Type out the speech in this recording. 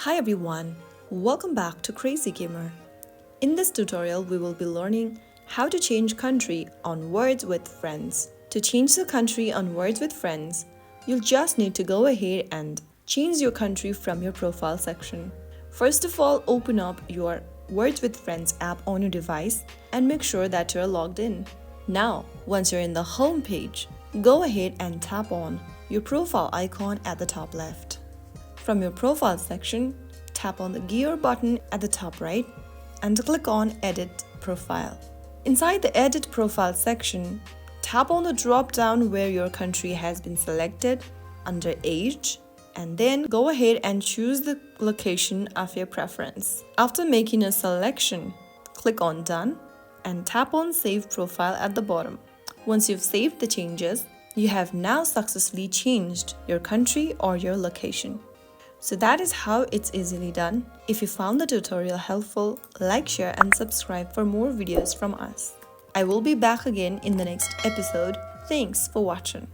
Hi everyone, welcome back to Crazy Gamer. In this tutorial, we will be learning how to change country on Words with Friends. To change the country on Words with Friends, you'll just need to go ahead and change your country from your profile section. First of all, open up your Words with Friends app on your device and make sure that you're logged in. Now, once you're in the home page, go ahead and tap on your profile icon at the top left. From your profile section, tap on the gear button at the top right and click on Edit Profile. Inside the Edit Profile section, tap on the drop down where your country has been selected under Age, and then go ahead and choose the location of your preference. After making a selection, click on Done and tap on Save Profile at the bottom. Once you've saved the changes, you have now successfully changed your country or your location. So that is how it's easily done. If you found the tutorial helpful, like, share and subscribe for more videos from us. I will be back again in the next episode. Thanks for watching.